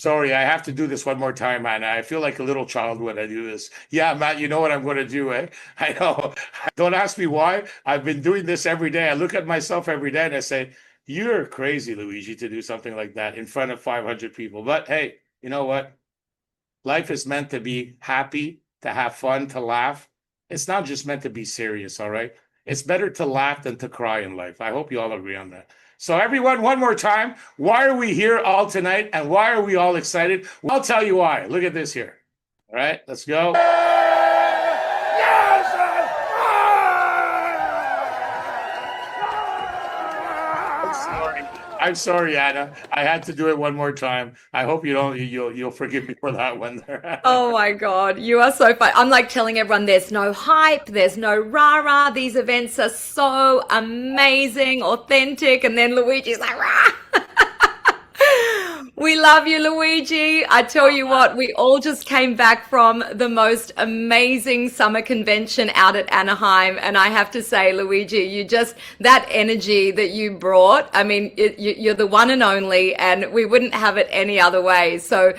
Sorry, I have to do this one more time, man. I feel like a little child when I do this. Yeah, Matt, you know what I'm going to do, eh? I know. Don't ask me why. I've been doing this every day. I look at myself every day and I say, you're crazy, Luigi, to do something like that in front of 500 people. But hey, you know what? Life is meant to be happy, to have fun, to laugh. It's not just meant to be serious, all right? It's better to laugh than to cry in life. I hope you all agree on that. So everyone, one more time, why are we here all tonight and why are we all excited? Well, I'll tell you why. Look at this here. All right, let's go. I'm sorry, Anna. I had to do it one more time. I hope you'll forgive me for that one there. Oh my God, you are so fun. I'm like telling everyone there's no hype, there's no rah-rah. These events are so amazing, authentic, and then Luigi's like, rah! We love you, Luigi. I tell you what, we all just came back from the most amazing summer convention out at Anaheim. And I have to say, Luigi, that energy that you brought, I mean, you're the one and only, and we wouldn't have it any other way. So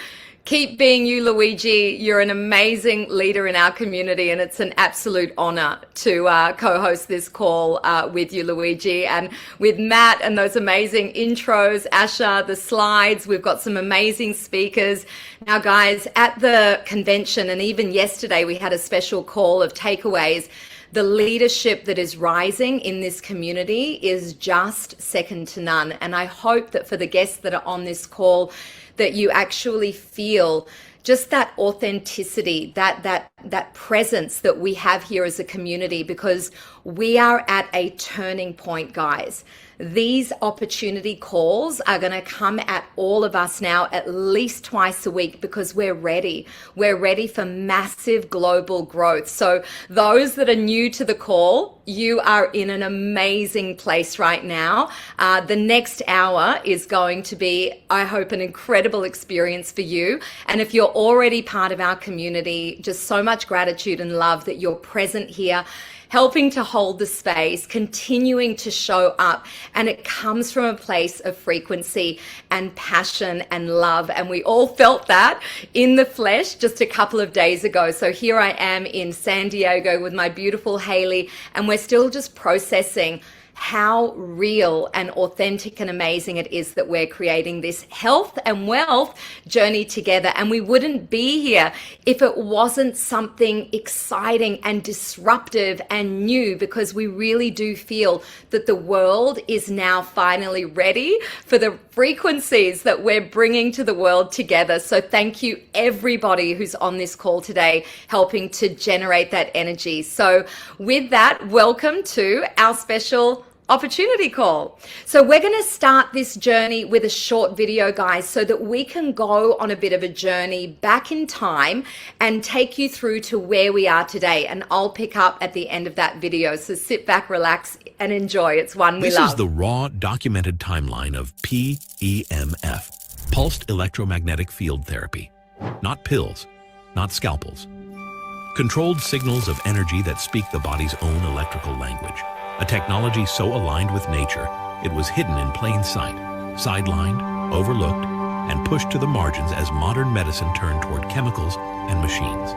keep being you, Luigi. You're an amazing leader in our community, and it's an absolute honor to co-host this call with you, Luigi, and with Matt and those amazing intros, Asha, the slides. We've got some amazing speakers. Now, guys, at the convention, and even yesterday, we had a special call of takeaways. The leadership that is rising in this community is just second to none. And I hope that for the guests that are on this call, that you actually feel just that authenticity, that presence that we have here as a community, because we are at a turning point, guys. These opportunity calls are going to come at all of us now at least twice a week because we're ready. We're ready for massive global growth. So those that are new to the call, you are in an amazing place right now. The next hour is going to be, I hope, an incredible experience for you. And if you're already part of our community, just so much gratitude and love that you're present here, helping to hold the space, continuing to show up. And it comes from a place of frequency and passion and love. And we all felt that in the flesh just a couple of days ago. So here I am in San Diego with my beautiful Haley, and we're still just processing how real and authentic and amazing it is that we're creating this health and wealth journey together. And we wouldn't be here if it wasn't something exciting and disruptive and new, because we really do feel that the world is now finally ready for the frequencies that we're bringing to the world together. So thank you everybody who's on this call today, helping to generate that energy. So with that, welcome to our special opportunity call. So we're going to start this journey with a short video, guys, so that we can go on a bit of a journey back in time and take you through to where we are today. And I'll pick up at the end of that video. So sit back, relax, and enjoy. It's one we love. This is the raw, documented timeline of PEMF, pulsed electromagnetic field therapy. Not pills, not scalpels. Controlled signals of energy that speak the body's own electrical language. A technology so aligned with nature, it was hidden in plain sight, sidelined, overlooked, and pushed to the margins as modern medicine turned toward chemicals and machines.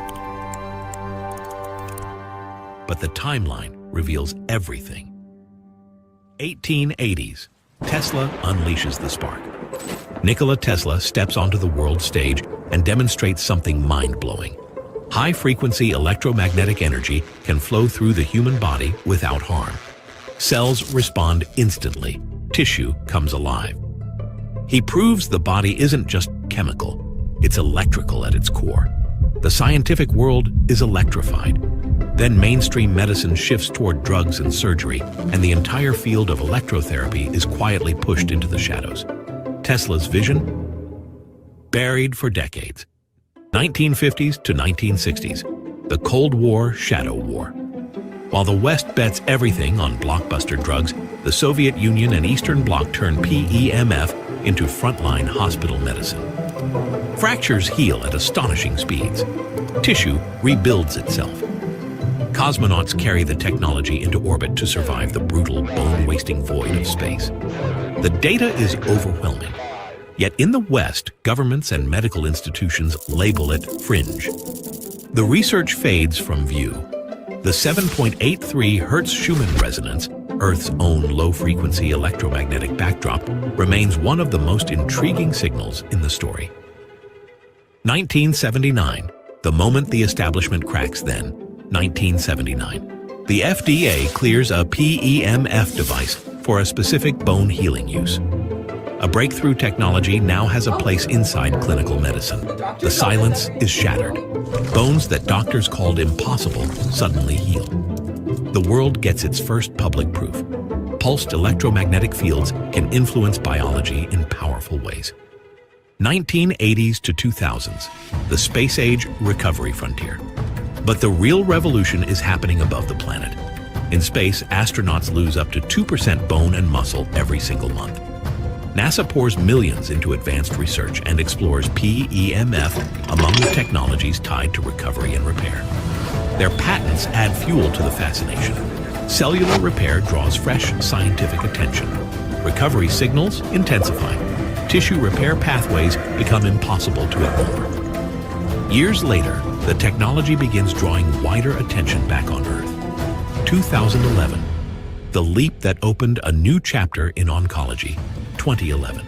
But the timeline reveals everything. 1880s, Tesla unleashes the spark. Nikola Tesla steps onto the world stage and demonstrates something mind-blowing. High-frequency electromagnetic energy can flow through the human body without harm. Cells respond instantly. Tissue comes alive. He proves the body isn't just chemical, it's electrical at its core. The scientific world is electrified. Then mainstream medicine shifts toward drugs and surgery, and the entire field of electrotherapy is quietly pushed into the shadows. Tesla's vision? Buried for decades. 1950s to 1960s, the Cold War Shadow War. While the West bets everything on blockbuster drugs, the Soviet Union and Eastern Bloc turn PEMF into frontline hospital medicine. Fractures heal at astonishing speeds. Tissue rebuilds itself. Cosmonauts carry the technology into orbit to survive the brutal, bone-wasting void of space. The data is overwhelming. Yet in the West, governments and medical institutions label it fringe. The research fades from view. The 7.83 Hertz-Schumann resonance, Earth's own low-frequency electromagnetic backdrop, remains one of the most intriguing signals in the story. 1979, the moment the establishment cracks then. 1979. The FDA clears a PEMF device for a specific bone healing use. A breakthrough technology now has a place inside clinical medicine. The silence is shattered. Bones that doctors called impossible suddenly heal. The world gets its first public proof. Pulsed electromagnetic fields can influence biology in powerful ways. 1980s to 2000s, the space age recovery frontier. But the real revolution is happening above the planet. In space, astronauts lose up to 2% bone and muscle every single month. NASA pours millions into advanced research and explores PEMF among the technologies tied to recovery and repair. Their patents add fuel to the fascination. Cellular repair draws fresh scientific attention. Recovery signals intensify. Tissue repair pathways become impossible to ignore. Years later, the technology begins drawing wider attention back on Earth. 2011, the leap that opened a new chapter in oncology. 2011.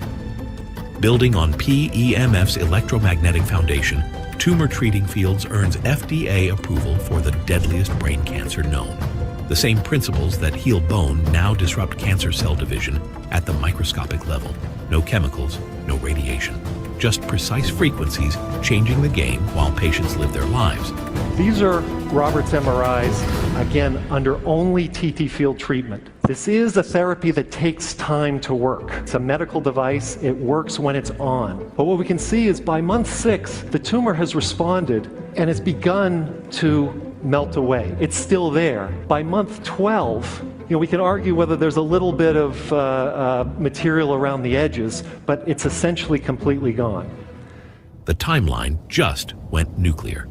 Building on PEMF's electromagnetic foundation, Tumor Treating Fields earns FDA approval for the deadliest brain cancer known. The same principles that heal bone now disrupt cancer cell division at the microscopic level. No chemicals, no radiation. Just precise frequencies changing the game while patients live their lives. These are Robert's MRIs, again, under only TT field treatment. This is a therapy that takes time to work. It's a medical device. It works when it's on. But what we can see is by month 6, the tumor has responded and it's begun to melt away. It's still there. By month 12, we can argue whether there's a little bit of material around the edges, but it's essentially completely gone. The timeline just went nuclear.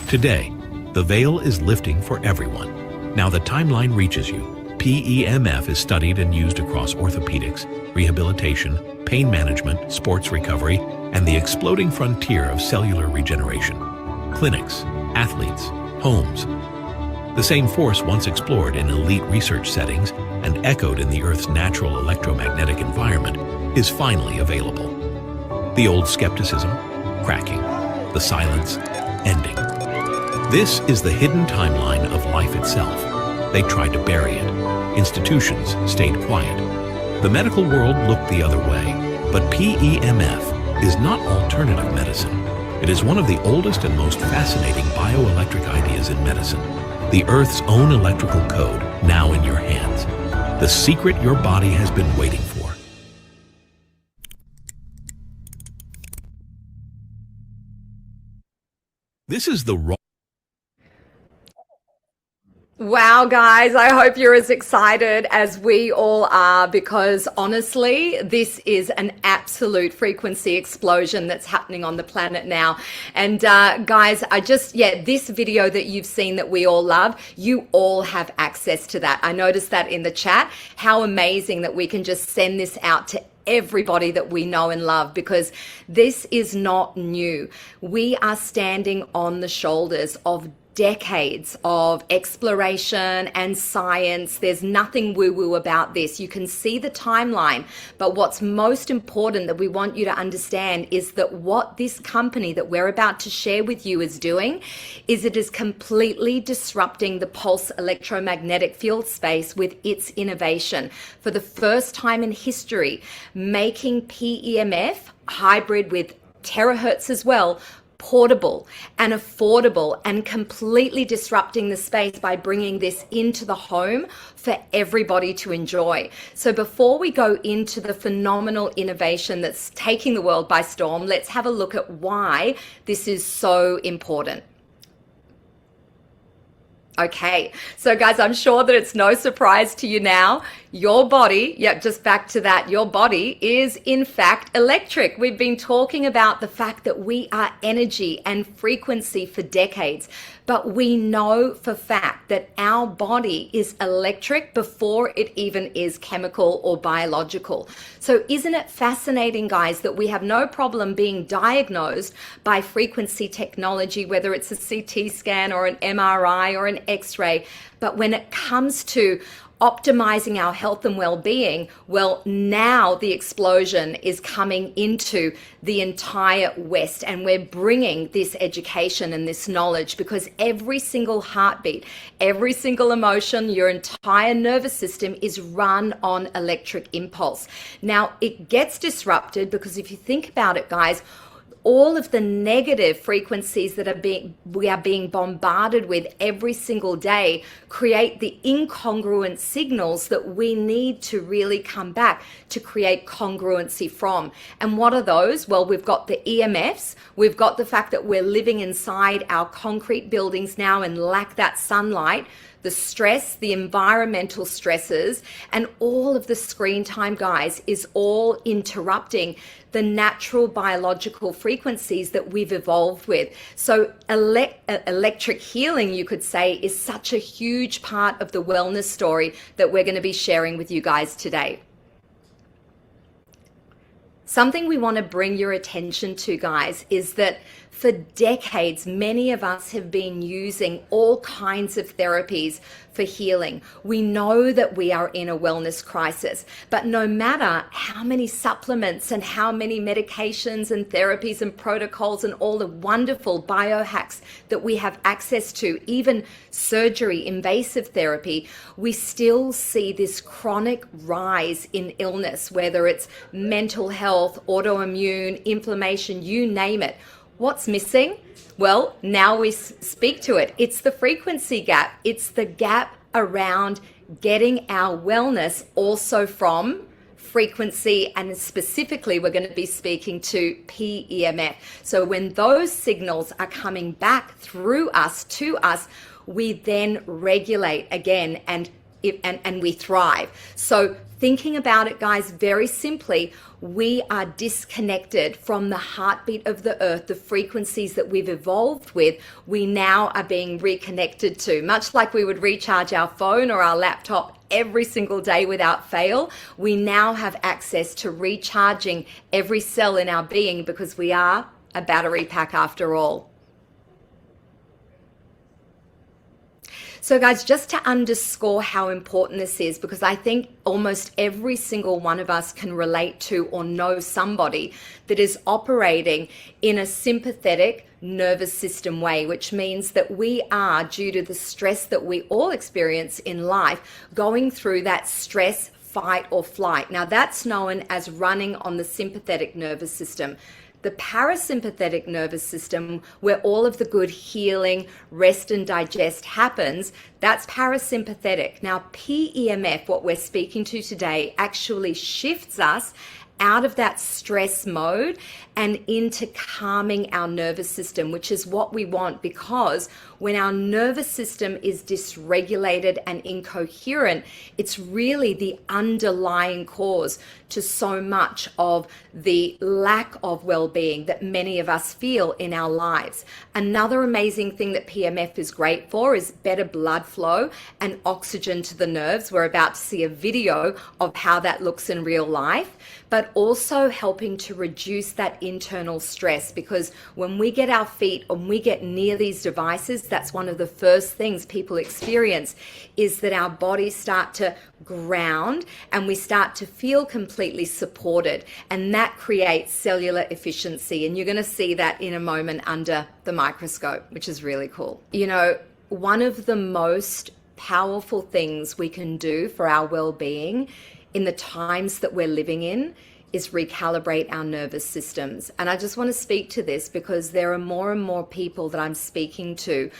Today, the veil is lifting for everyone. Now the timeline reaches you. PEMF is studied and used across orthopedics, rehabilitation, pain management, sports recovery, and the exploding frontier of cellular regeneration. Clinics, athletes, homes. The same force once explored in elite research settings and echoed in the Earth's natural electromagnetic environment is finally available. The old skepticism, cracking. The silence, ending. This is the hidden timeline of life itself. They tried to bury it. Institutions stayed quiet. The medical world looked the other way. But PEMF is not alternative medicine. It is one of the oldest and most fascinating bioelectric ideas in medicine. The Earth's own electrical code, now in your hands. The secret your body has been waiting for. This is the raw. Wow, guys, I hope you're as excited as we all are, because honestly, this is an absolute frequency explosion that's happening on the planet now. And guys, this video that you've seen that we all love, you all have access to that. I noticed that in the chat. How amazing that we can just send this out to everybody that we know and love, because this is not new. We are standing on the shoulders of decades of exploration and science. There's nothing woo-woo about this. You can see the timeline, but what's most important that we want you to understand is that what this company that we're about to share with you is doing is it is completely disrupting the pulse electromagnetic field space with its innovation. For the first time in history, making PEMF hybrid with terahertz as well, portable and affordable, and completely disrupting the space by bringing this into the home for everybody to enjoy. So before we go into the phenomenal innovation that's taking the world by storm, let's have a look at why this is so important. Okay, so guys, I'm sure that it's no surprise to you now. Your body, just back to that, your body is in fact electric. We've been talking about the fact that we are energy and frequency for decades, but we know for fact that our body is electric before it even is chemical or biological. So isn't it fascinating, guys, that we have no problem being diagnosed by frequency technology, whether it's a CT scan or an MRI or an X-ray, but when it comes to optimizing our health and well-being, well, now the explosion is coming into the entire West, and we're bringing this education and this knowledge because every single heartbeat, every single emotion, your entire nervous system is run on electric impulse. Now, it gets disrupted because if you think about it, guys, all of the negative frequencies that we are being bombarded with every single day create the incongruent signals that we need to really come back to create congruency from. And what are those? Well, we've got the EMFs, we've got the fact that we're living inside our concrete buildings now and lack that sunlight, the stress, the environmental stresses, and all of the screen time, guys, is all interrupting the natural biological frequencies that we've evolved with. So electric healing, you could say, is such a huge part of the wellness story that we're going to be sharing with you guys today. Something we want to bring your attention to, guys, is that for decades, many of us have been using all kinds of therapies for healing. We know that we are in a wellness crisis, but no matter how many supplements and how many medications and therapies and protocols and all the wonderful biohacks that we have access to, even surgery, invasive therapy, we still see this chronic rise in illness, whether it's mental health, autoimmune, inflammation, you name it. What's missing? Well, now we speak to it. It's the frequency gap. It's the gap around getting our wellness also from frequency, and specifically we're going to be speaking to PEMF. So when those signals are coming back through us to us, we then regulate again and we thrive. So thinking about it, guys, very simply, we are disconnected from the heartbeat of the earth, the frequencies that we've evolved with, we now are being reconnected to. Much like we would recharge our phone or our laptop every single day without fail, we now have access to recharging every cell in our being because we are a battery pack after all. So guys, just to underscore how important this is, because I think almost every single one of us can relate to or know somebody that is operating in a sympathetic nervous system way, which means that we are, due to the stress that we all experience in life, going through that stress, fight or flight. Now that's known as running on the sympathetic nervous system. The parasympathetic nervous system, where all of the good healing, rest and digest happens, that's parasympathetic. Now, PEMF, what we're speaking to today, actually shifts us out of that stress mode and into calming our nervous system, which is what we want, because when our nervous system is dysregulated and incoherent, it's really the underlying cause to so much of the lack of well-being that many of us feel in our lives. Another amazing thing that PMF is great for is better blood flow and oxygen to the nerves. We're about to see a video of how that looks in real life, but also helping to reduce that internal stress, because when we get our feet, when we get near these devices, that's one of the first things people experience, is that our bodies start to ground and we start to feel completely supported, and that creates cellular efficiency. And you're going to see that in a moment under the microscope, which is really cool. You know, one of the most powerful things we can do for our well-being in the times that we're living in is recalibrate our nervous systems. And I just want to speak to this because there are more and more people that I'm speaking to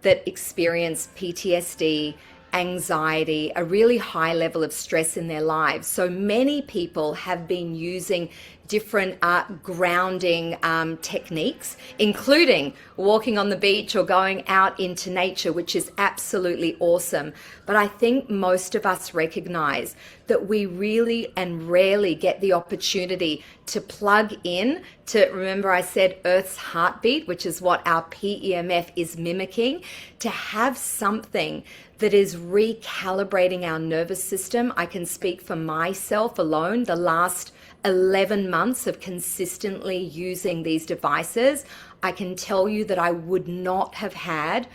that experience PTSD, anxiety, a really high level of stress in their lives. So many people have been using different grounding techniques, including walking on the beach or going out into nature, which is absolutely awesome. But I think most of us recognize that we really and rarely get the opportunity to plug in to, remember I said Earth's heartbeat, which is what our PEMF is mimicking, to have something that is recalibrating our nervous system. I can speak for myself alone. The last 11 months of consistently using these devices, I can tell you that I would not have had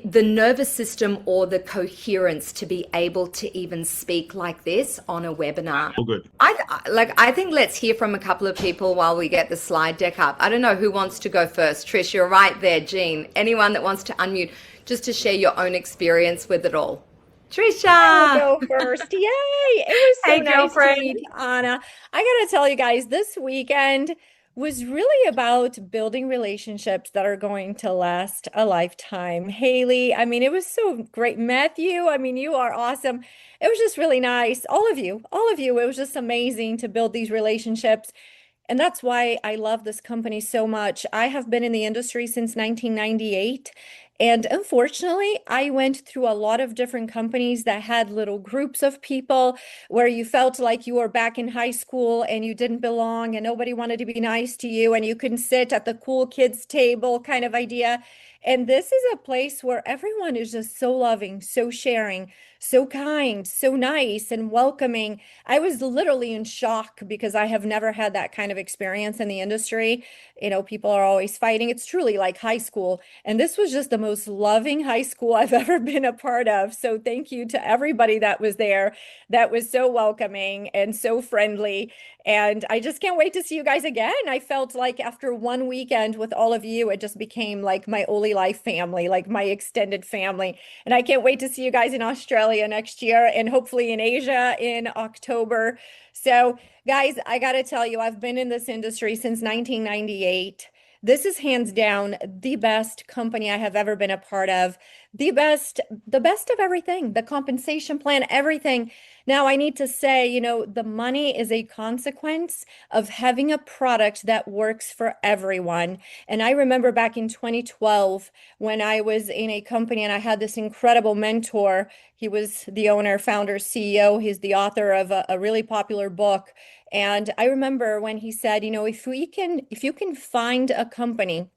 the nervous system or the coherence to be able to even speak like this on a webinar. Oh, good. I think let's hear from a couple of people while we get the slide deck up. I don't know who wants to go first. Trish, you're right there. Jean, anyone that wants to unmute just to share your own experience with it all. Trisha, I'll go first. Yay! It was so Hey, nice girlfriend. to meet Anna. I gotta tell you guys, this weekend was really about building relationships that are going to last a lifetime. Haley, I mean, it was so great. Matthew, I mean, you are awesome. It was just really nice. All of you, it was just amazing to build these relationships. And that's why I love this company so much. I have been in the industry since 1998. And unfortunately, I went through a lot of different companies that had little groups of people where you felt like you were back in high school and you didn't belong and nobody wanted to be nice to you and you couldn't sit at the cool kids table kind of idea. And this is a place where everyone is just so loving, so sharing, so kind, so nice and welcoming. I was literally in shock because I have never had that kind of experience in the industry. You know, people are always fighting. It's truly like high school. And this was just the most loving high school I've ever been a part of. So thank you to everybody that was there. That was so welcoming and so friendly. And I just can't wait to see you guys again. I felt like after one weekend with all of you, it just became like my OlyLife family, like my extended family. And I can't wait to see you guys in Australia next year and hopefully in Asia in October. So guys, I got to tell you, I've been in this industry since 1998. This is hands down the best company I have ever been a part of. The best of everything, the compensation plan, everything. Now, I need to say, you know, the money is a consequence of having a product that works for everyone. And I remember back in 2012 when I was in a company and I had this incredible mentor. He was the owner, founder, CEO. He's the author of a really popular book. And I remember when he said, you know, if you can find a company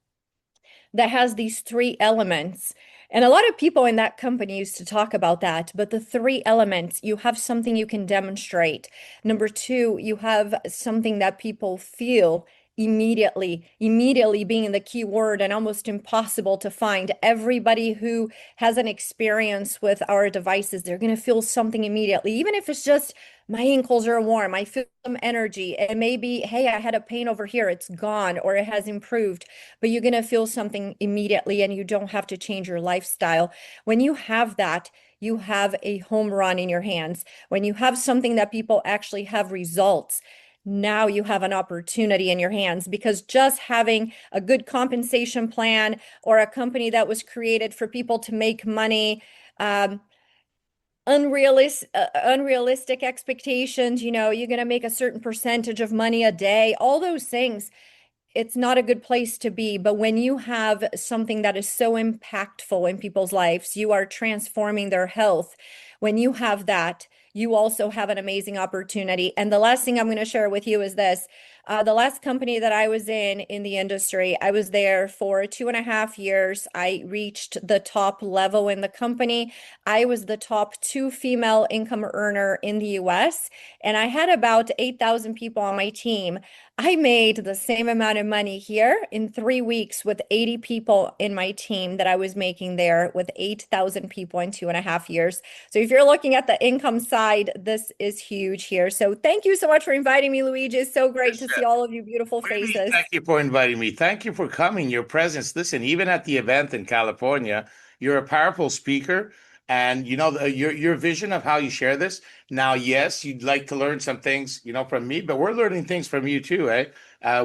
that has these three elements, and a lot of people in that company used to talk about that, but the three elements, you have something you can demonstrate. Number two, you have something that people feel immediately being the key word and almost impossible to find. Everybody who has an experience with our devices, they're going to feel something immediately, even if it's just my ankles are warm, I feel some energy. It may be, hey, I had a pain over here, it's gone or it has improved, but you're going to feel something immediately and you don't have to change your lifestyle. When you have that, you have a home run in your hands. When you have something that people actually have results, now you have an opportunity in your hands, because just having a good compensation plan or a company that was created for people to make money, unrealistic expectations, you know, you're going to make a certain percentage of money a day, all those things, it's not a good place to be. But when you have something that is so impactful in people's lives, you are transforming their health. When you have that, you also have an amazing opportunity. And the last thing I'm going to share with you is this. The last company that I was in the industry, I was there for 2.5 years. I reached the top level in the company. I was the top 2 female income earner in the US, and I had about 8,000 people on my team. I made the same amount of money here in 3 weeks with 80 people in my team that I was making there with 8,000 people in 2.5 years. So if you're looking at the income side, this is huge here. So thank you so much for inviting me, Luigi. It's so great to see all of you beautiful faces. Thank you for inviting me. Thank you for coming. Your presence. Listen, even at the event in California, you're a powerful speaker. And you know your vision of how you share this. Now, yes, you'd like to learn some things, you know, from me, but we're learning things from you too, eh?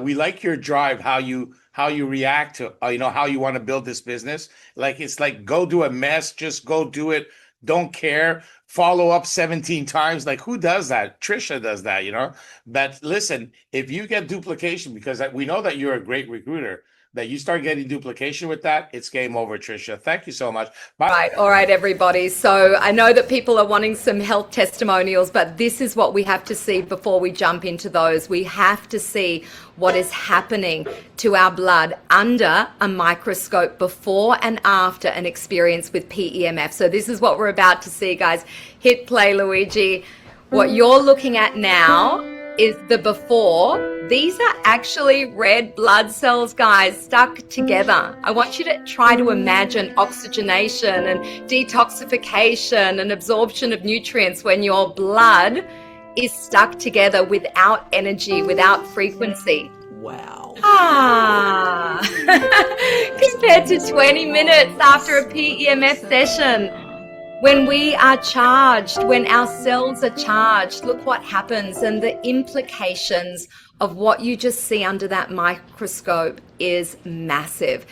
We like your drive, how you react to, you know, how you want to build this business. Like it's like go do a mess, just go do it don't care, follow up 17 times. Like, who does that? Trisha does that, you know? But listen, if you get duplication, because we know that you're a great recruiter, that you start getting duplication with that, it's game over, Trisha. Thank you so much. Bye. All right, everybody. So I know that people are wanting some health testimonials, but this is what we have to see before we jump into those. We have to see what is happening to our blood under a microscope before and after an experience with PEMF. So this is what we're about to see, guys. Hit play, Luigi. What you're looking at now is the before. These are actually red blood cells, guys, stuck together. I want you to try to imagine oxygenation and detoxification and absorption of nutrients when your blood is stuck together without energy, without frequency. Wow. Compared to 20 minutes after a PEMF session. When we are charged, when our cells are charged, look what happens, and the implications of what you just see under that microscope is massive.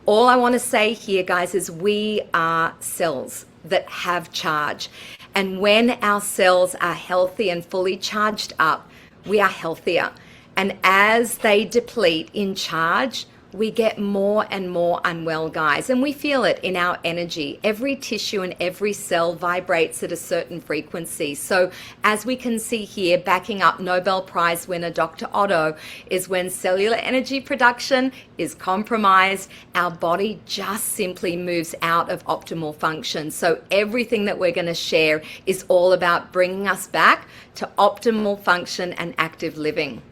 All I want to say here, guys, is we are cells that have charge. And when our cells are healthy and fully charged up, we are healthier. And as they deplete in charge, we get more and more unwell, guys, and we feel it in our energy. Every tissue and every cell vibrates at a certain frequency. So as we can see here, backing up Nobel Prize winner Dr. Otto, is when cellular energy production is compromised, our body just simply moves out of optimal function. So everything that we're going to share is all about bringing us back to optimal function and active living.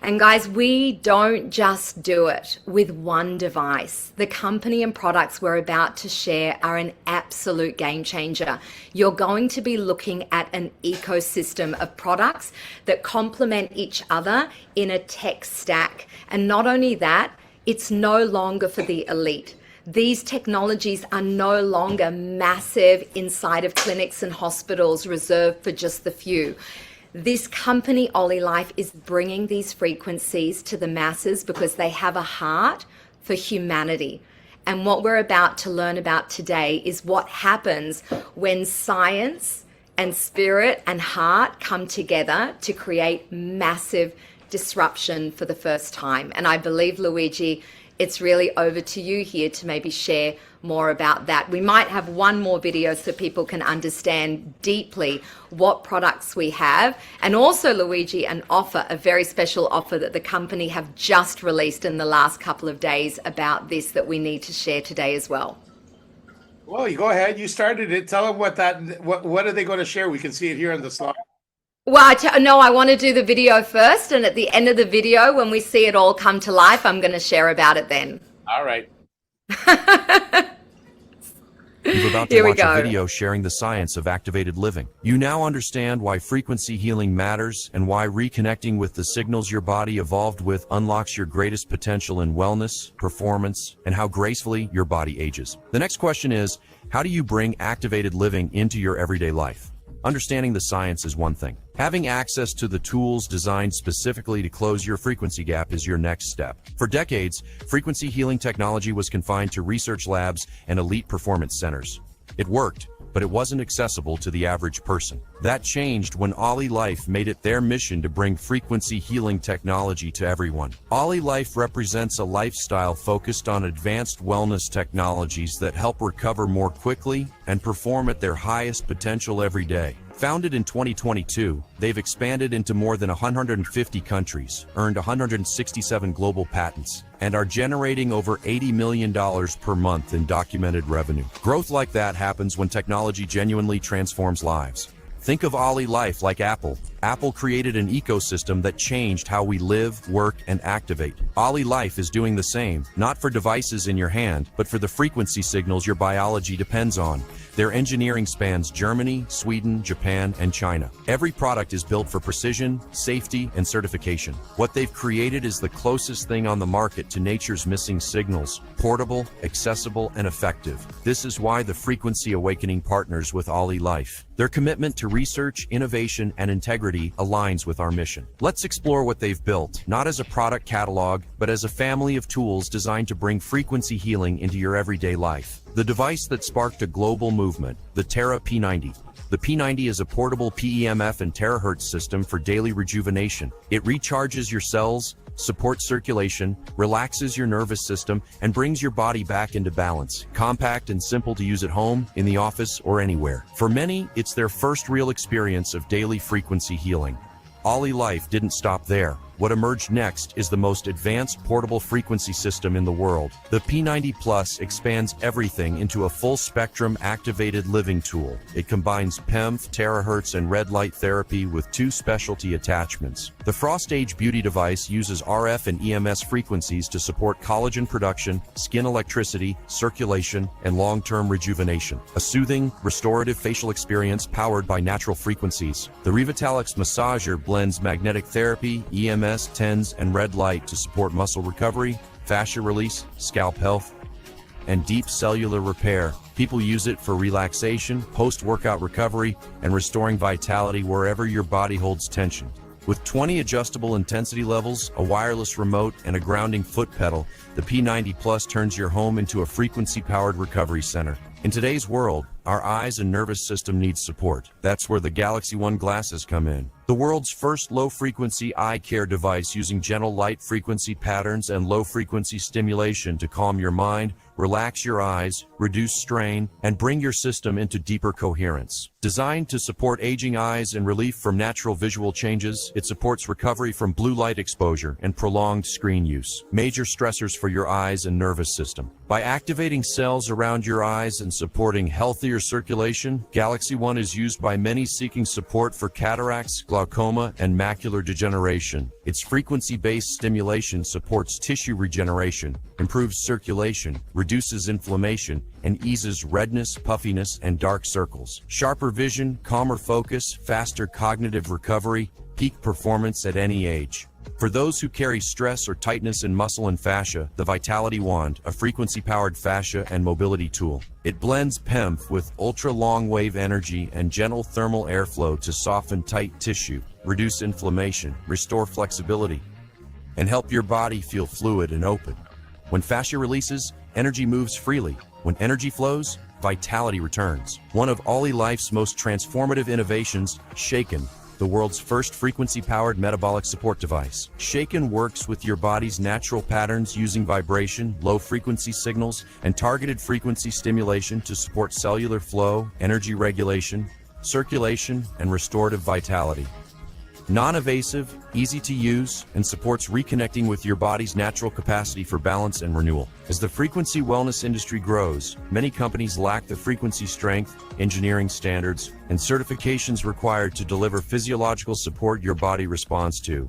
And guys, we don't just do it with one device. The company and products we're about to share are an absolute game changer. You're going to be looking at an ecosystem of products that complement each other in a tech stack. And not only that, it's no longer for the elite. These technologies are no longer massive inside of clinics and hospitals reserved for just the few. This company, OlyLife, is bringing these frequencies to the masses because they have a heart for humanity. And what we're about to learn about today is what happens when science and spirit and heart come together to create massive disruption for the first time. And I believe, Luigi, it's really over to you here to maybe share more about that. We might have one more video so people can understand deeply what products we have, and also, Luigi, an offer, a very special offer that the company have just released in the last couple of days about this that we need to share today as well. Well, you go ahead. You started it. Tell them what are they going to share? We can see it here on the slide. Well, no, I want to do the video first, and at the end of the video, when we see it all come to life, I'm going to share about it then. All right. You're about to watch a video sharing the science of activated living. You now understand why frequency healing matters and why reconnecting with the signals your body evolved with unlocks your greatest potential in wellness, performance, and how gracefully your body ages. The next question is, how do you bring activated living into your everyday life? Understanding the science is one thing. Having access to the tools designed specifically to close your frequency gap is your next step. For decades, frequency healing technology was confined to research labs and elite performance centers. It worked, but it wasn't accessible to the average person. That changed when OlyLife made it their mission to bring frequency healing technology to everyone. OlyLife represents a lifestyle focused on advanced wellness technologies that help recover more quickly and perform at their highest potential every day. Founded in 2022, they've expanded into more than 150 countries, earned 167 global patents, and are generating over $80 million per month in documented revenue. Growth like that happens when technology genuinely transforms lives. Think of OlyLife like Apple. Apple created an ecosystem that changed how we live, work, and activate. OlyLife is doing the same, not for devices in your hand, but for the frequency signals your biology depends on. Their engineering spans Germany, Sweden, Japan, and China. Every product is built for precision, safety, and certification. What they've created is the closest thing on the market to nature's missing signals: portable, accessible, and effective. This is why the Frequency Awakening partners with OlyLife. Their commitment to research, innovation, and integrity aligns with our mission. Let's explore what they've built, not as a product catalog, but as a family of tools designed to bring frequency healing into your everyday life. The device that sparked a global movement, the Terra P90. The P90 is a portable PEMF and terahertz system for daily rejuvenation. It recharges your cells, supports circulation, relaxes your nervous system, and brings your body back into balance. Compact and simple to use at home, in the office, or anywhere. For many, it's their first real experience of daily frequency healing. OlyLife didn't stop there. What emerged next is the most advanced portable frequency system in the world. The P90 Plus expands everything into a full-spectrum activated living tool. It combines PEMF, terahertz, and red light therapy with 2 specialty attachments. The Frost Age Beauty device uses RF and EMS frequencies to support collagen production, skin electricity, circulation, and long-term rejuvenation. A soothing, restorative facial experience powered by natural frequencies. The Revitalix Massager blends magnetic therapy, EMS, TENS, and red light to support muscle recovery, fascia release, scalp health, and deep cellular repair. People use it for relaxation, post-workout recovery, and restoring vitality wherever your body holds tension. With 20 adjustable intensity levels, a wireless remote, and a grounding foot pedal, the P90 Plus turns your home into a frequency-powered recovery center. In today's world, our eyes and nervous system need support. That's where the Galaxy One glasses come in. The world's first low-frequency eye care device using gentle light frequency patterns and low-frequency stimulation to calm your mind, relax your eyes, reduce strain, and bring your system into deeper coherence. Designed to support aging eyes and relief from natural visual changes, it supports recovery from blue light exposure and prolonged screen use, major stressors for your eyes and nervous system. By activating cells around your eyes and supporting healthier circulation, Galaxy One is used by many seeking support for cataracts, glaucoma, and macular degeneration. Its frequency-based stimulation supports tissue regeneration, improves circulation, reduces inflammation, and eases redness, puffiness, and dark circles. Sharper vision, calmer focus, faster cognitive recovery, peak performance at any age. For those who carry stress or tightness in muscle and fascia, the Vitality Wand, a frequency-powered fascia and mobility tool. It blends PEMF with ultra-long-wave energy and gentle thermal airflow to soften tight tissue, reduce inflammation, restore flexibility, and help your body feel fluid and open. When fascia releases, energy moves freely. When energy flows, vitality returns. One of OlyLife's most transformative innovations, Shaken, the world's first frequency-powered metabolic support device. Shaken works with your body's natural patterns using vibration, low-frequency signals, and targeted frequency stimulation to support cellular flow, energy regulation, circulation, and restorative vitality. Non-invasive, easy to use, and supports reconnecting with your body's natural capacity for balance and renewal. As the frequency wellness industry grows, many companies lack the frequency strength, engineering standards, and certifications required to deliver physiological support your body responds to.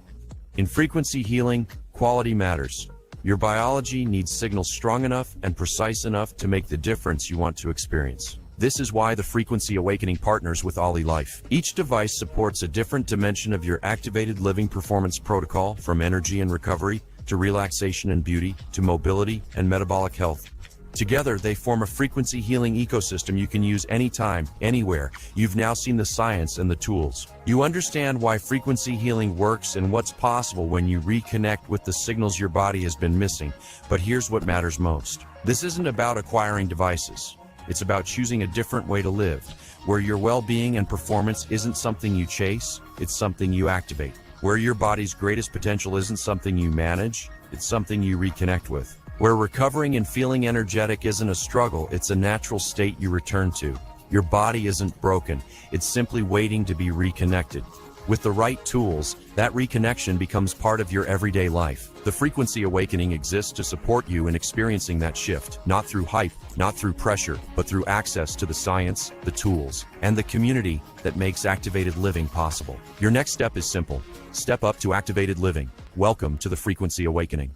In frequency healing, quality matters. Your biology needs signals strong enough and precise enough to make the difference you want to experience. This is why the Frequency Awakening partners with OlyLife. Each device supports a different dimension of your activated living performance protocol, from energy and recovery, to relaxation and beauty, to mobility and metabolic health. Together, they form a frequency healing ecosystem you can use anytime, anywhere. You've now seen the science and the tools. You understand why frequency healing works and what's possible when you reconnect with the signals your body has been missing. But here's what matters most. This isn't about acquiring devices. It's about choosing a different way to live, where your well-being and performance isn't something you chase, it's something you activate. Where your body's greatest potential isn't something you manage, it's something you reconnect with. Where recovering and feeling energetic isn't a struggle, it's a natural state you return to. Your body isn't broken, it's simply waiting to be reconnected. With the right tools, that reconnection becomes part of your everyday life. The Frequency Awakening exists to support you in experiencing that shift, not through hype, not through pressure, but through access to the science, the tools, and the community that makes activated living possible. Your next step is simple. Step up to activated living. Welcome to the Frequency Awakening.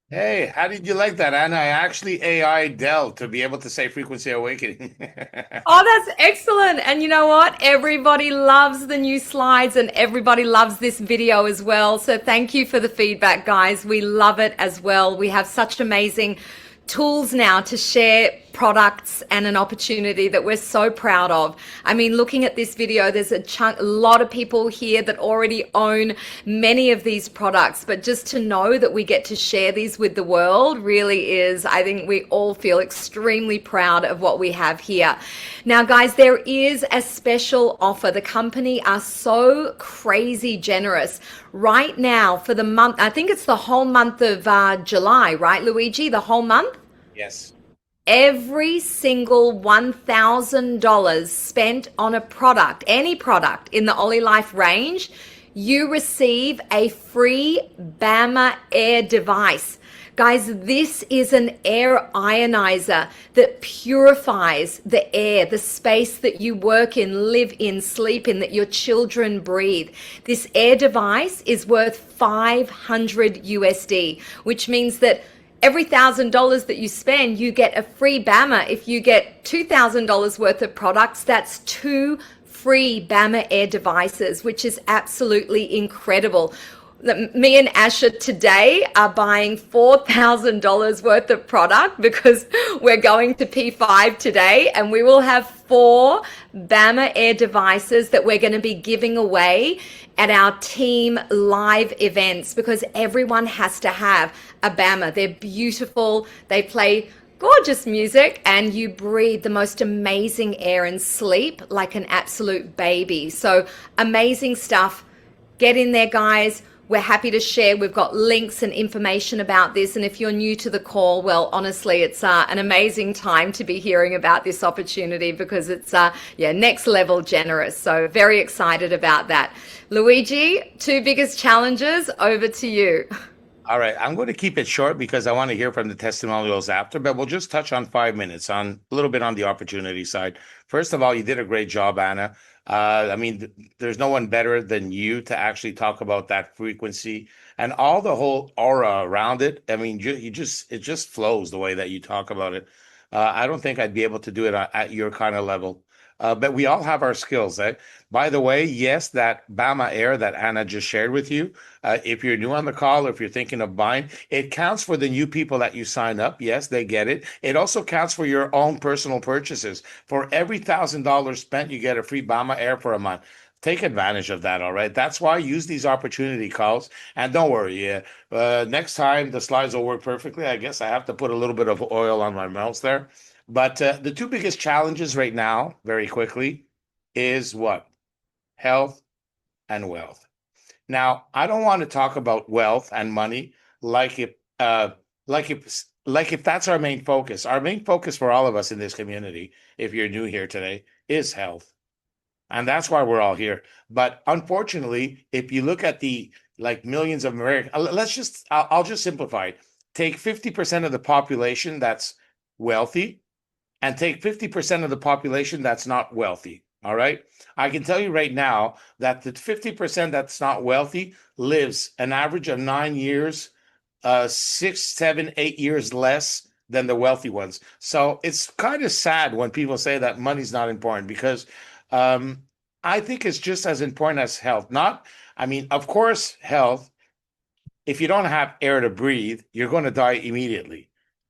Hey, how did you like that, Anna? I actually AI Dell to be able to say Frequency Awakening. Oh, that's excellent. And you know what? Everybody loves the new slides and everybody loves this video as well. So thank you for the feedback, guys. We love it as well. We have such amazing tools now to share products and an opportunity that we're so proud of. I mean, looking at this video, there's a lot of people here that already own many of these products, but just to know that we get to share these with the world really is, I think we all feel extremely proud of what we have here. Now, guys, there is a special offer. The company are so crazy generous right now for the month. I think it's the whole month of July, right, Luigi? The whole month? Yes. Every single $1,000 spent on a product, any product in the OlyLife range, you receive a free Bama Air device. Guys, this is an air ionizer that purifies the air, the space that you work in, live in, sleep in, that your children breathe. This air device is worth 500 USD, which means that every $1,000 that you spend, you get a free Bama. If you get $2,000 worth of products, that's 2 free Bama Air devices, which is absolutely incredible. Me and Asha today are buying $4,000 worth of product because we're going to P5 today, and we will have 4 Bama Air devices that we're going to be giving away at our team live events, because everyone has to have a Bama. They're beautiful. They play gorgeous music, and you breathe the most amazing air and sleep like an absolute baby. So amazing stuff. Get in there, guys. We're happy to share. We've got links and information about this. And if you're new to the call, well, honestly, it's an amazing time to be hearing about this opportunity, because it's, next level generous. So very excited about that. Luigi, 2 biggest challenges, over to you. All right. I'm going to keep it short because I want to hear from the testimonials after, but we'll just touch on 5 minutes on a little bit on the opportunity side. First of all, you did a great job, Anna. There's no one better than you to actually talk about that frequency and all the whole aura around it. I mean, it just flows the way that you talk about it. I don't think I'd be able to do it at your kind of level. But we all have our skills. By the way, yes, that Bama Air that Anna just shared with you, if you're new on the call, or if you're thinking of buying, it counts for the new people that you sign up. Yes, they get it. It also counts for your own personal purchases. For every $1,000 spent, you get a free Bama Air for a month. Take advantage of that, all right? That's why I use these opportunity calls. And don't worry, next time the slides will work perfectly. I guess I have to put a little bit of oil on my mouse there. But the 2 biggest challenges right now, very quickly, is what? Health and wealth. Now, I don't want to talk about wealth and money like if that's our main focus. Our main focus for all of us in this community, if you're new here today, is health. And that's why we're all here. But unfortunately, if you look at the millions of Americans, I'll just simplify it. Take 50% of the population that's wealthy, and take 50% of the population that's not wealthy. All right. I can tell you right now that the 50% that's not wealthy lives an average of 9 years, 6, 7, 8 years less than the wealthy ones. So it's kind of sad when people say that money's not important, because I think it's just as important as health. Of course, health, if you don't have air to breathe, you're going to die immediately.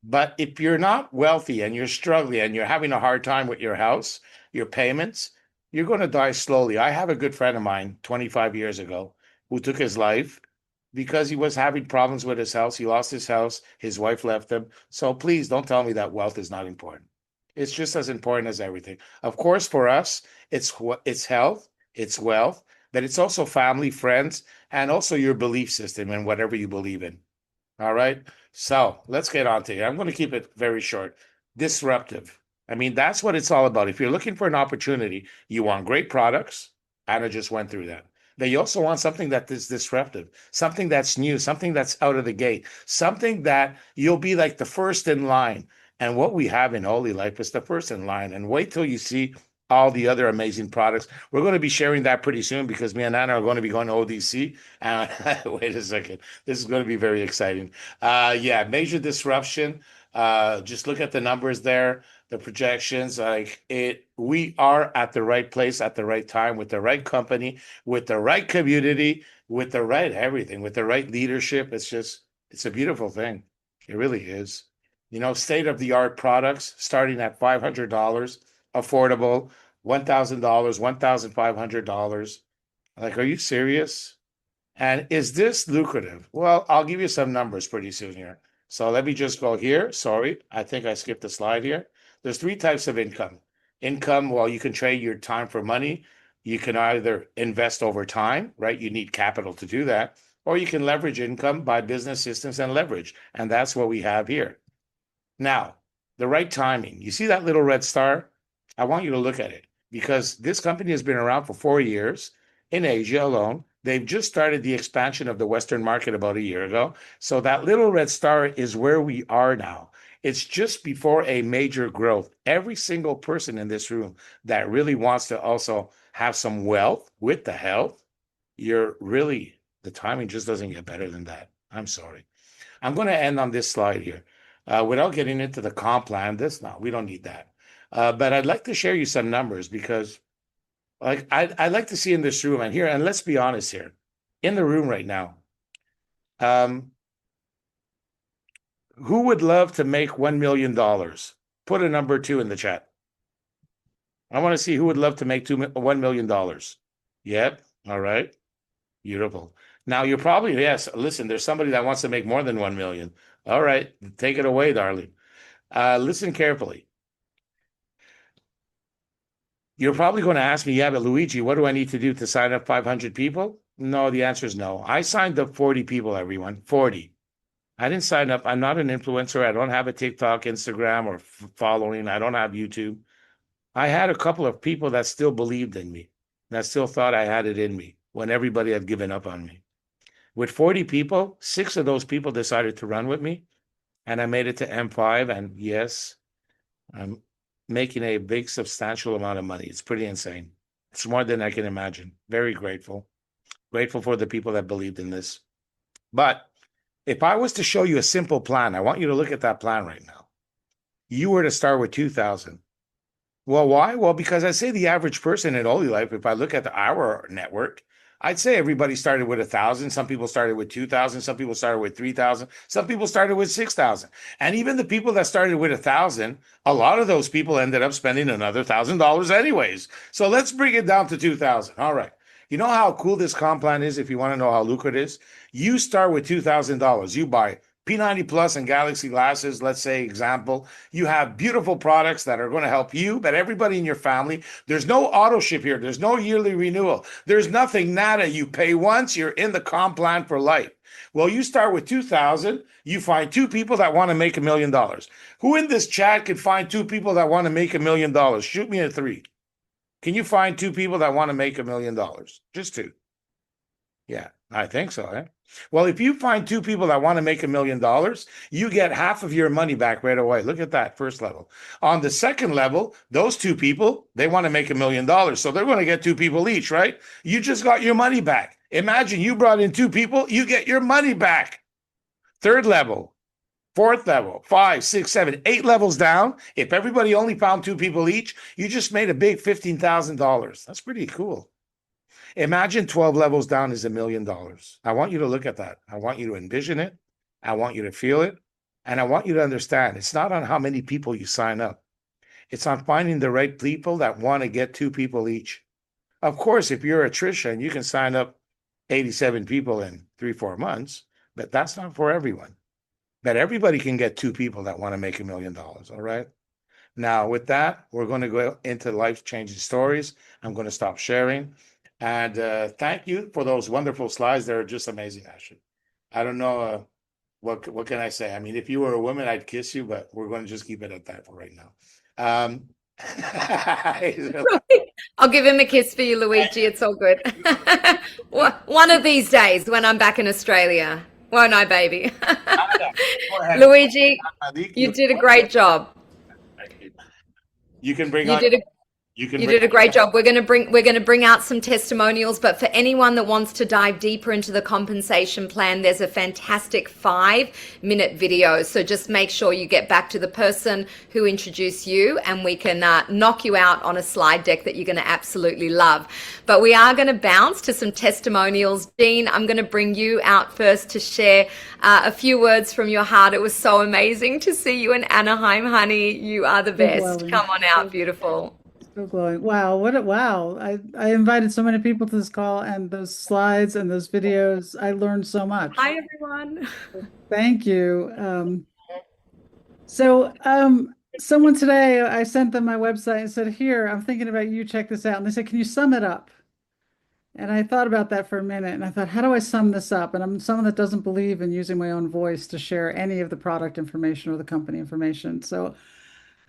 But if you're not wealthy and you're struggling and you're having a hard time with your house, your payments, you're going to die slowly. I have a good friend of mine 25 years ago who took his life because he was having problems with his house. He lost his house. His wife left him. So please don't tell me that wealth is not important. It's just as important as everything. Of course, for us, it's health, it's wealth, but it's also family, friends, and also your belief system and whatever you believe in. All right. So let's get on to it. I'm going to keep it very short. Disruptive. That's what it's all about. If you're looking for an opportunity, you want great products. Anna just went through that. Then you also want something that is disruptive, something that's new, something that's out of the gate, something that you'll be like the first in line. And what we have in OlyLife is the first in line. And wait till you see all the other amazing products. We're going to be sharing that pretty soon, because me and Anna are going to be going to ODC. Wait a second. This is going to be very exciting. Major disruption. Just look at the numbers there, the projections. We are at the right place at the right time, with the right company, with the right community, with the right everything, with the right leadership. It's a beautiful thing. It really is. state-of-the-art products starting at $500, affordable, $1,000, $1,500. Like, are you serious? And is this lucrative? Well, I'll give you some numbers pretty soon here. So let me just go here. Sorry, I think I skipped a slide here. There's three types of income. Income, well, you can trade your time for money. You can either invest over time, right? You need capital to do that. Or you can leverage income by business systems and leverage. And that's what we have here. Now, the right timing. You see that little red star? I want you to look at it because this company has been around for 4 years in Asia alone. They've just started the expansion of the Western market about a year ago. So that little red star is where we are now. It's just before a major growth. Every single person in this room that really wants to also have some wealth with the health, the timing just doesn't get better than that. I'm sorry. I'm going to end on this slide here. Without getting into the comp plan, we don't need that. But I'd like to share you some numbers because I'd like to see in this room and let's be honest here, in the room right now, who would love to make $1 million? Put a number 2 in the chat. I want to see who would love to make $1 million. Yep. All right. Beautiful. Now you're probably, yes, listen, there's somebody that wants to make more than 1 million. All right, take it away, darling. Listen carefully. You're probably going to ask me, yeah, but Luigi, what do I need to do to sign up 500 people? No, the answer is no. I signed up 40 people, everyone, 40. I didn't sign up. I'm not an influencer. I don't have a TikTok, Instagram, or following. I don't have YouTube. I had a couple of people that still believed in me, that still thought I had it in me when everybody had given up on me. With 40 people, 6 of those people decided to run with me, and I made it to M5. And yes, I'm making a big, substantial amount of money. It's pretty insane. It's more than I can imagine. Very grateful. Grateful for the people that believed in this. But if I was to show you a simple plan, I want you to look at that plan right now. You were to start with 2,000. Well, why? Well, because I say the average person in OlyLife, if I look at our network, I'd say everybody started with 1,000. Some people started with 2,000. Some people started with 3,000. Some people started with 6,000. And even the people that started with 1,000, a lot of those people ended up spending another $1,000 anyways. So let's bring it down to 2,000. All right. You know how cool this comp plan is if you want to know how lucrative it is? You start with $2,000. You buy P90 Plus and Galaxy glasses, let's say, example. You have beautiful products that are going to help you, but everybody in your family. There's no auto ship here. There's no yearly renewal. There's nothing, nada. You pay once, you're in the comp plan for life. Well, you start with 2,000. You find 2 people that want to make $1 million. Who in this chat could find 2 people that want to make $1 million? Shoot me a 3. Can you find 2 people that want to make $1 million? Just 2. Yeah, I think so. Eh? Well, if you find 2 people that want to make $1 million, you get half of your money back right away. Look at that, first level. On the second level, those 2 people, they want to make $1 million. So they're going to get 2 people each, right? You just got your money back. Imagine you brought in 2 people, you get your money back. Third level, fourth level, 5, 6, 7, 8 levels down. If everybody only found 2 people each, you just made a big $15,000. That's pretty cool. Imagine 12 levels down is $1 million. I want you to look at that. I want you to envision it. I want you to feel it. And I want you to understand it's not on how many people you sign up. It's on finding the right people that want to get 2 people each. Of course, if you're a Trisha and you can sign up 87 people in 3-4 months, but that's not for everyone. But everybody can get 2 people that want to make $1 million. All right. Now, with that, we're going to go into life-changing stories. I'm going to stop sharing. And thank you for those wonderful slides. They're just amazing, Ashley. I don't know what can I say. I mean, if you were a woman, I'd kiss you, but we're going to just keep it at that for right now. I'll give him a kiss for you, Luigi. It's all good. One of these days when I'm back in Australia, won't I, baby? Luigi, you did a great job. You can bring you on. Did You can You bring did a great job. We're going to bring out some testimonials, but for anyone that wants to dive deeper into the compensation plan, there's a fantastic 5-minute video. So just make sure you get back to the person who introduced you, and we can knock you out on a slide deck that you're going to absolutely love. But we are going to bounce to some testimonials. Dean, I'm going to bring you out first to share a few words from your heart. It was so amazing to see you in Anaheim, honey. You are the best. glowing. Come on out, beautiful. So glowing. Wow, wow. I invited so many people to this call, and those slides and those videos, I learned so much. Hi, everyone. Thank you. Someone today, I sent them my website and said, here, I'm thinking about you, check this out. And they said, can you sum it up? And I thought about that for a minute, and I thought, how do I sum this up? And I'm someone that doesn't believe in using my own voice to share any of the product information or the company information. So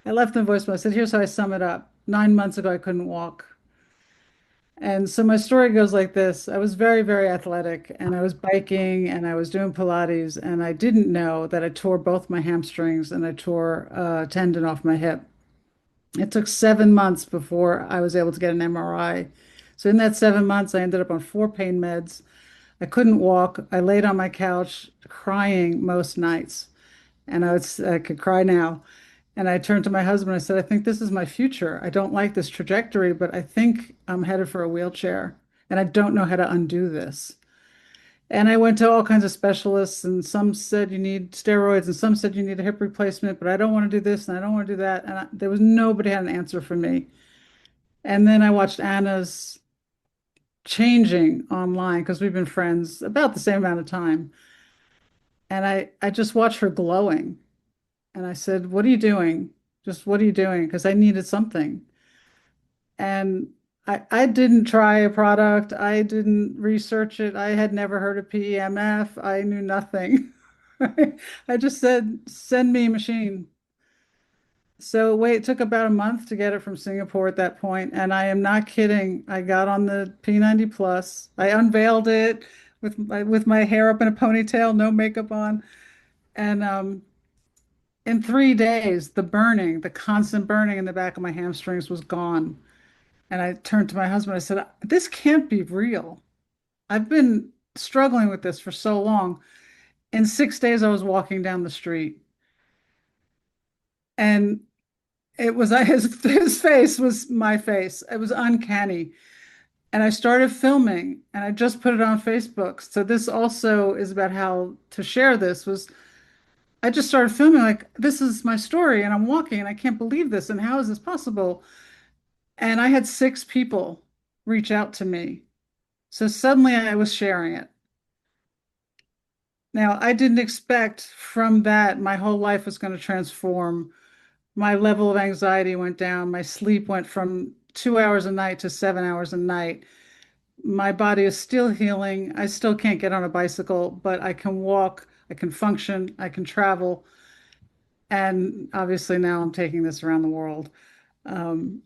I left them a voicemail. I said, here's how I sum it up. 9 months ago, I couldn't walk. And so my story goes like this. I was very, very athletic, and I was biking and I was doing Pilates, and I didn't know that I tore both my hamstrings and I tore a tendon off my hip. It took 7 months before I was able to get an MRI. So in that 7 months, I ended up on 4 pain meds. I couldn't walk. I laid on my couch crying most nights, and I could cry now. And I turned to my husband. I said, I think this is my future. I don't like this trajectory, but I think I'm headed for a wheelchair, and I don't know how to undo this. And I went to all kinds of specialists, and some said you need steroids, and some said you need a hip replacement, but I don't want to do this and I don't want to do that. And there was nobody had an answer for me. And then I watched Anna's changing online because we've been friends about the same amount of time. And I just watched her glowing. And I said, what are you doing? Just what are you doing? Because I needed something. And I didn't try a product. I didn't research it. I had never heard of PEMF. I knew nothing. I just said, send me a machine. So it took about a month to get it from Singapore at that point. And I am not kidding. I got on the P90 Plus. I unveiled it with my hair up in a ponytail, no makeup on. And in 3 days, the constant burning in the back of my hamstrings was gone. And I turned to my husband. I said, this can't be real. I've been struggling with this for so long. In 6 days, I was walking down the street. And it was his face was my face. It was uncanny. And I started filming, and I just put it on Facebook. So this also is about how to share this was I just started filming like, this is my story, and I'm walking, and I can't believe this, and how is this possible? And I had 6 people reach out to me. So suddenly I was sharing it. Now, I didn't expect from that my whole life was going to transform. My level of anxiety went down. My sleep went from 2 hours a night to 7 hours a night. My body is still healing. I still can't get on a bicycle, but I can walk, I can function, I can travel. And obviously now I'm taking this around the world. And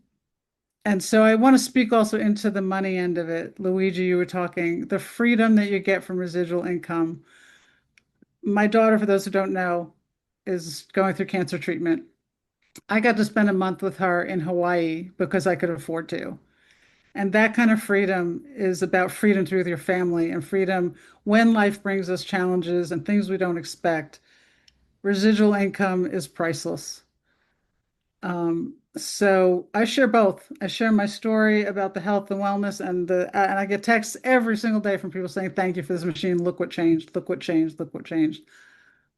so I want to speak also into the money end of it. Luigi, you were talking, the freedom that you get from residual income. My daughter, for those who don't know, is going through cancer treatment. I got to spend a month with her in Hawaii because I could afford to. And that kind of freedom is about freedom to be with your family and freedom when life brings us challenges and things we don't expect. Residual income is priceless. So I share both. I share my story about the health and wellness, and I get texts every single day from people saying, thank you for this machine. Look what changed. Look what changed. Look what changed.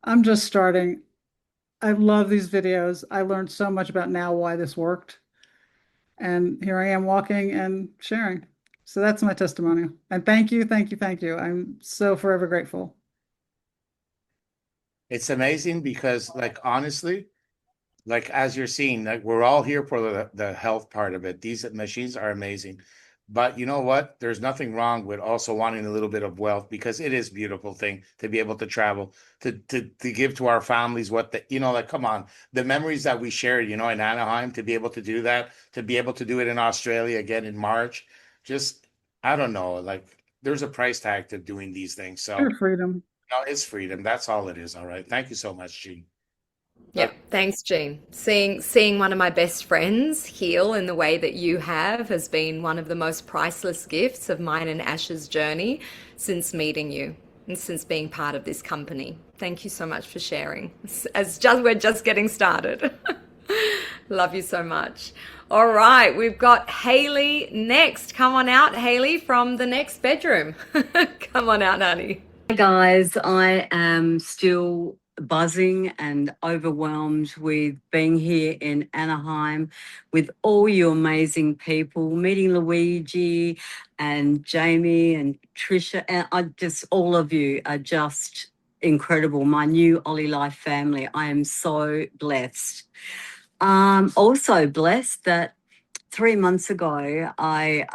I'm just starting. I love these videos. I learned so much about now why this worked. And here I am walking and sharing. So that's my testimonial. And thank you, thank you, thank you. I'm so forever grateful. It's amazing because, like, honestly, like as you're seeing, like we're all here for the health part of it. These machines are amazing. But you know what? There's nothing wrong with also wanting a little bit of wealth, because it is a beautiful thing to be able to travel, to give to our families what the, like, come on, the memories that we shared, in Anaheim, to be able to do that, to be able to do it in Australia again in March. Just, I don't know, like there's a price tag to doing these things. So Pure freedom. no, it's freedom. That's all it is. All right. Thank you so much, Gene. Yeah, thanks, Jean. Seeing one of my best friends heal in the way that you have has been one of the most priceless gifts of mine and Ash's journey since meeting you and since being part of this company. Thank you so much for sharing. We're just getting started. Love you so much. All right, we've got Haley next. Come on out, Haley, from the next bedroom. Come on out, honey. Hi guys, I am still buzzing and overwhelmed with being here in Anaheim with all you amazing people, meeting Luigi and Jamie and Trisha, and all of you are just incredible. My new OlyLife family. I am so blessed. Also blessed that 3 months ago, I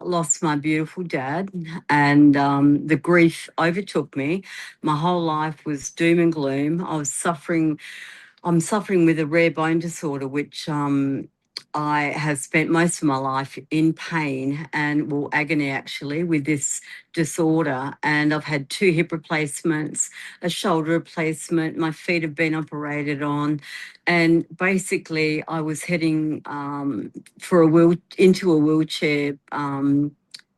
lost my beautiful dad, and the grief overtook me. My whole life was doom and gloom. I'm suffering with a rare bone disorder, which I have spent most of my life in pain and, well, agony actually, with this disorder. And I've had 2 hip replacements, a shoulder replacement, my feet have been operated on. And basically, I was heading into a wheelchair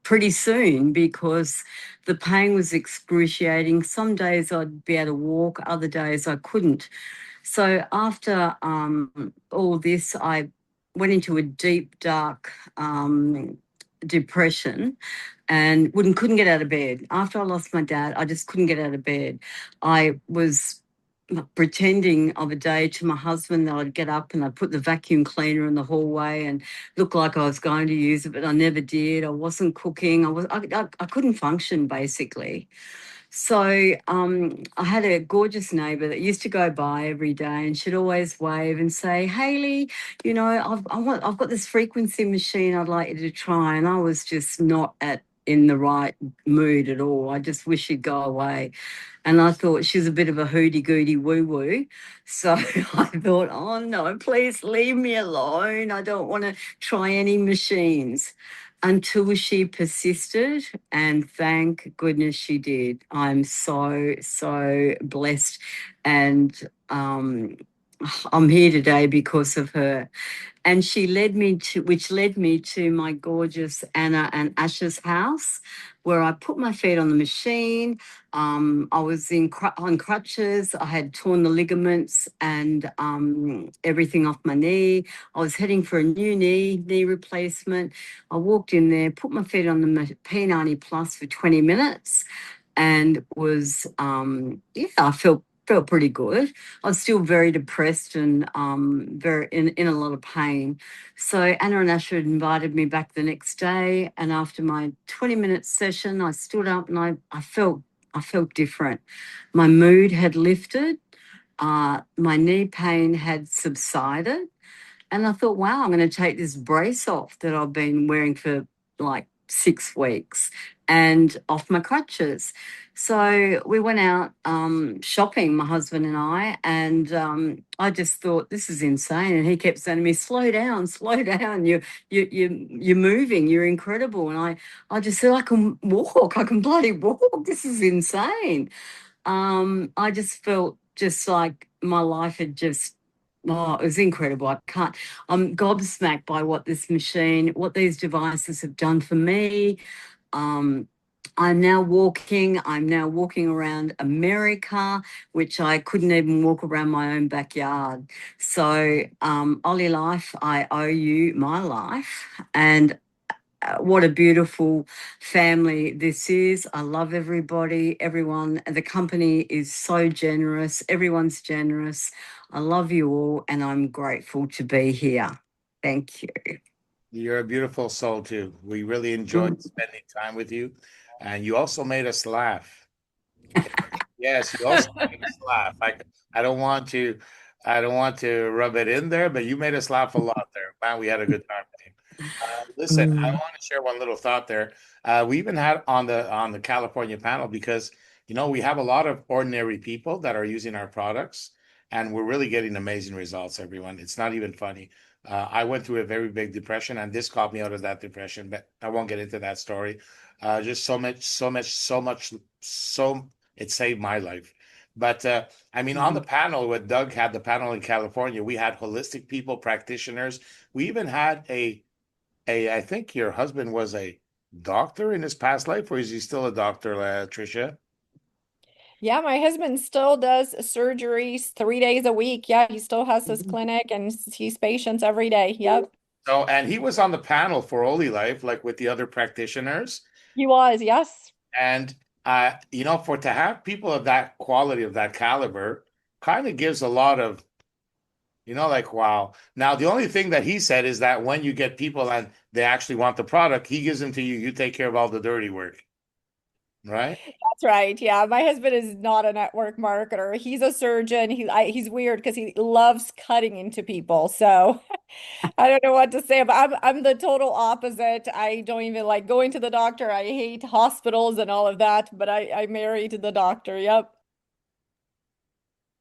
pretty soon because the pain was excruciating. Some days I'd be able to walk, other days I couldn't. So after all this, I went into a deep, dark depression and couldn't get out of bed. After I lost my dad, I just couldn't get out of bed. I was pretending of a day to my husband that I'd get up and I'd put the vacuum cleaner in the hallway and look like I was going to use it, but I never did. I wasn't cooking. I couldn't function basically. So I had a gorgeous neighbour that used to go by every day, and she'd always wave and say, "Hayley, you know, I've got this frequency machine I'd like you to try." And I was just not in the right mood at all. I just wish she'd go away. And I thought she's a bit of a hooty-gooty woo-woo. So I thought, oh no, please leave me alone. I don't want to try any machines. Until she persisted, and thank goodness she did. I'm so, so blessed, and I'm here today because of her. And which led me to my gorgeous Anna and Ash's house, where I put my feet on the machine. I was on crutches. I had torn the ligaments and everything off my knee. I was heading for a new knee replacement. I walked in there, put my feet on the P90 Plus for 20 minutes, and was I felt pretty good. I was still very depressed and very in a lot of pain. So Anna and Asher had invited me back the next day, and after my 20-minute session, I stood up and I felt different. My mood had lifted. My knee pain had subsided, and I thought, wow, I'm going to take this brace off that I've been wearing for like 6 weeks and off my crutches. So we went out shopping, my husband and I, and I just thought, this is insane. And he kept saying to me, slow down, you're moving, you're incredible. And I just said, I can bloody walk. This is insane. I just felt just like my life had just, oh, it was incredible. I'm gobsmacked by what these devices have done for me. I'm now walking around America, which I couldn't even walk around my own backyard. So, OlyLife, I owe you my life. And what a beautiful family this is. I love everybody, everyone. The company is so generous. Everyone's generous. I love you all, and I'm grateful to be here. Thank you. You're a beautiful soul too. We really enjoyed spending time with you. And you also made us laugh. Yes, you also made us laugh. I don't want to rub it in there, but you made us laugh a lot there. Man, we had a good time. Listen, I want to share one little thought there. We even had on the California panel because we have a lot of ordinary people that are using our products, and we're really getting amazing results. Everyone, it's not even funny. I went through a very big depression, and this got me out of that depression. But I won't get into that story. Just so it saved my life. But I mean, on the panel, when Doug had the panel in California, we had holistic people, practitioners. We even had I think your husband was a doctor in his past life, or is he still a doctor, Tricia? Yeah, my husband still does surgeries 3 days a week. Yeah, he still has his clinic and sees patients every day. Yep. So, and he was on the panel for Holy Life, like with the other practitioners. He was, yes. And you know, for to have people of that quality, of that caliber, kind of gives a lot of, you know, like, wow. Now, the only thing that he said is that when you get people and they actually want the product, he gives them to you. You take care of all the dirty work, right? That's right. Yeah, my husband is not a network marketer. He's a surgeon. He's weird because he loves cutting into people. So I don't know what to say, but I'm the total opposite. I don't even like going to the doctor. I hate hospitals and all of that, but I married the doctor. Yep.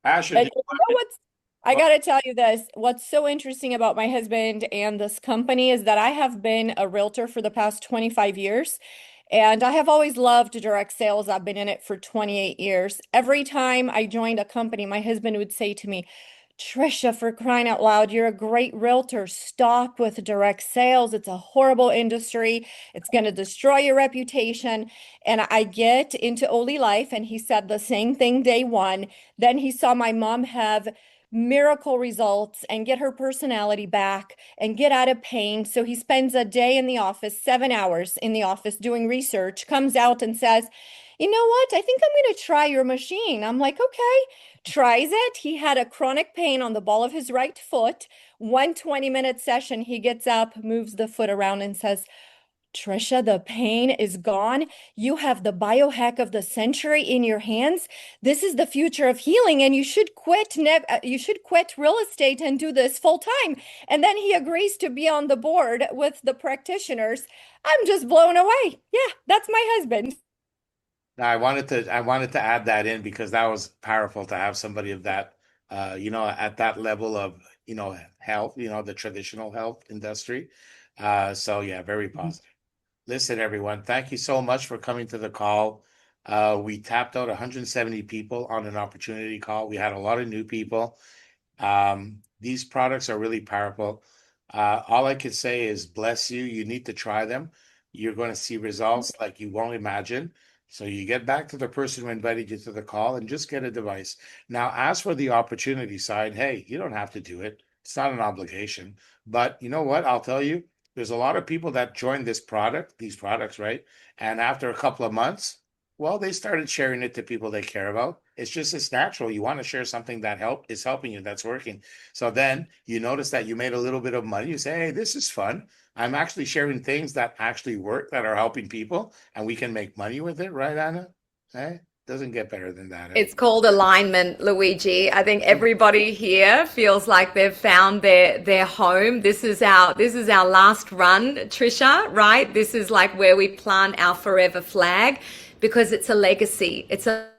Asher, And you know what's, I gotta tell you this, what's so interesting about my husband and this company is that I have been a realtor for the past 25 years. And I have always loved direct sales. I've been in it for 28 years. Every time I joined a company, my husband would say to me, Trisha, for crying out loud, you're a great realtor. Stop with direct sales. It's a horrible industry. It's going to destroy your reputation. And I get into Oli Life, and he said the same thing day one. Then he saw my mom have miracle results and get her personality back and get out of pain. So he spends a day in the office, 7 hours in the office doing research, comes out and says, you know what? I think I'm going to try your machine. I'm like, okay, tries it. He had a chronic pain on the ball of his right foot. 1 20-minute session, he gets up, moves the foot around and says, Trisha, the pain is gone. You have the biohack of the century in your hands. This is the future of healing, and you should quit. You should quit real estate and do this full time. And then he agrees to be on the board with the practitioners. I'm just blown away. Yeah, that's my husband. Now, I wanted to add that in because that was powerful to have somebody of that, you know, at that level of, you know, health, you know, the traditional health industry. So yeah, very positive. Listen, everyone, thank you so much for coming to the call. We tapped out 170 people on an opportunity call. We had a lot of new people. These products are really powerful. All I can say is bless you. You need to try them. You're going to see results like you won't imagine. So you get back to the person who invited you to the call and just get a device. Now, as for the opportunity side, hey, you don't have to do it. It's not an obligation. But you know what? I'll tell you, there's a lot of people that joined these products, right? And after a couple of months, well, they started sharing it to people they care about. It's natural. You want to share something that is helping you, that's working. So then you notice that you made a little bit of money. You say, hey, this is fun. I'm actually sharing things that actually work, that are helping people, and we can make money with it, right, Anna? Hey, doesn't get better than that. It's called alignment, Luigi. I think everybody here feels like they've found their home. This is our last run, Trisha, right? This is like where we plant our forever flag because it's a legacy. It's a